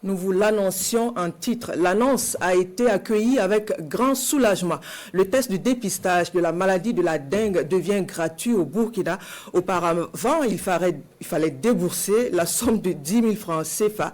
Nous vous l'annoncions en titre. L'annonce a été accueillie avec grand soulagement. Le test de dépistage de la maladie de la dengue devient gratuit au Burkina. Auparavant, il fallait débourser la somme de 10 000 francs CFA.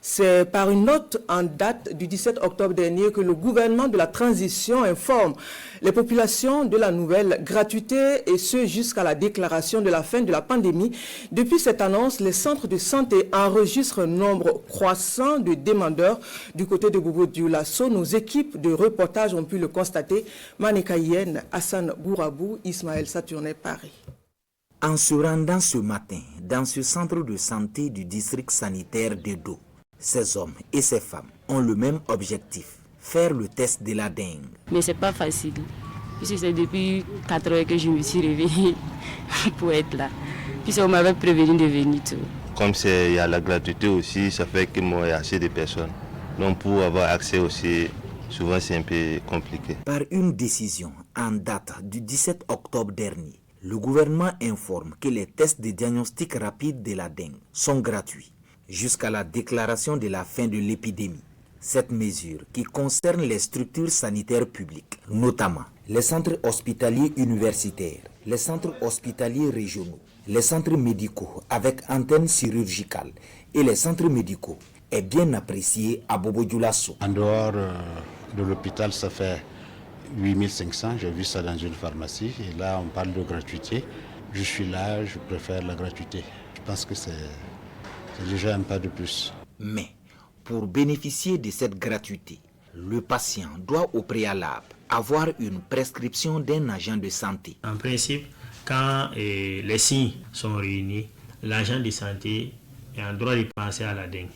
C'est par une note en date du 17 octobre dernier que le gouvernement de la transition informe les populations de la nouvelle gratuité, et ce jusqu'à la déclaration de la fin de la pandémie. Depuis cette annonce, les centres de santé enregistrent un nombre croissant de demandeurs du côté de Bobo Dioulasso. Nos équipes de reportage ont pu le constater. Manika Yen, Hassan Gourabou, Ismaël Saturnet, Paris. En se rendant ce matin dans ce centre de santé du district sanitaire d'Edo, ces hommes et ces femmes ont le même objectif: faire le test de la dengue. Mais c'est pas facile, puisque c'est depuis 4 heures que je me suis réveillée pour être là. Puis on m'avait prévenu de venir tout. Comme il y a la gratuité aussi, ça fait qu'il y a assez de personnes. Donc pour avoir accès aussi, souvent c'est un peu compliqué. Par une décision en date du 17 octobre dernier, le gouvernement informe que les tests de diagnostic rapide de la dengue sont gratuits jusqu'à la déclaration de la fin de l'épidémie. Cette mesure, qui concerne les structures sanitaires publiques, notamment les centres hospitaliers universitaires, les centres hospitaliers régionaux, les centres médicaux avec antenne chirurgicale et les centres médicaux, est bien appréciée à Bobo Dioulasso. En dehors de l'hôpital, ça fait 8500, j'ai vu ça dans une pharmacie, et là on parle de gratuité. Je suis là, je préfère la gratuité. Je pense que c'est déjà un pas de plus. Mais pour bénéficier de cette gratuité, le patient doit au préalable avoir une prescription d'un agent de santé. En principe, quand les signes sont réunis, l'agent de santé est en droit de passer à la dengue.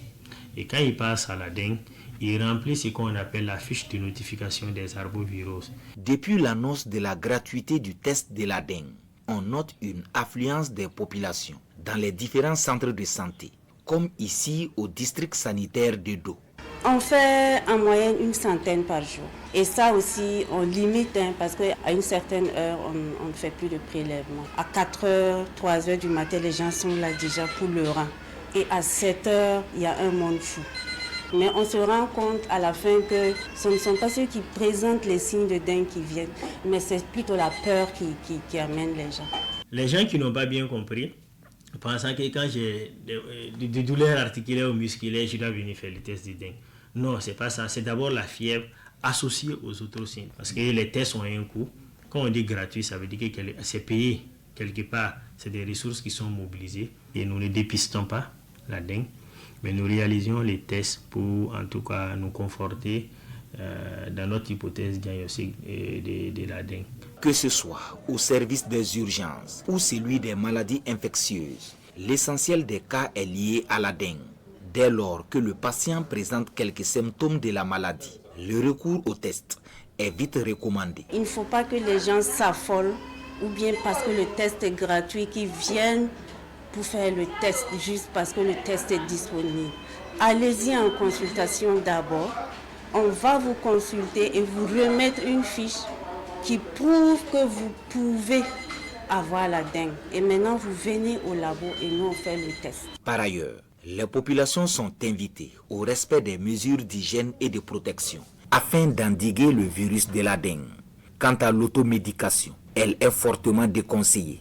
Et quand il passe à la dengue, il remplit ce qu'on appelle la fiche de notification des arboviroses. Depuis l'annonce de la gratuité du test de la dengue, on note une affluence des populations dans les différents centres de santé, comme ici au district sanitaire d'Edo. On fait en moyenne 100 par jour. Et ça aussi, on limite, parce qu'à une certaine heure, on ne fait plus de prélèvement. À 4 heures, 3 heures du matin, les gens sont là déjà pour le rang. Et à 7 heures, il y a un monde fou. Mais on se rend compte à la fin que ce ne sont pas ceux qui présentent les signes de dengue qui viennent, mais c'est plutôt la peur qui amène les gens. Les gens qui n'ont pas bien compris, pensant que quand j'ai des douleurs articulaires ou musculaires, je dois venir faire le test de dengue. Non, c'est pas ça. C'est d'abord la fièvre associée aux autres signes. Parce que les tests ont un coût. Quand on dit gratuit, ça veut dire que c'est payé quelque part. C'est des ressources qui sont mobilisées. Et nous ne dépistons pas la dengue. Mais nous réalisons les tests pour, en tout cas, nous conforter dans notre hypothèse diagnostique de la dengue. Que ce soit au service des urgences ou celui des maladies infectieuses, l'essentiel des cas est lié à la dengue. Dès lors que le patient présente quelques symptômes de la maladie, le recours au test est vite recommandé. Il ne faut pas que les gens s'affolent ou bien parce que le test est gratuit qu'ils viennent pour faire le test juste parce que le test est disponible. Allez-y en consultation d'abord. On va vous consulter et vous remettre une fiche qui prouve que vous pouvez avoir la dengue. Et maintenant, vous venez au labo et nous, on fait le test. Par ailleurs, les populations sont invitées au respect des mesures d'hygiène et de protection afin d'endiguer le virus de la dengue. Quant à l'automédication, elle est fortement déconseillée.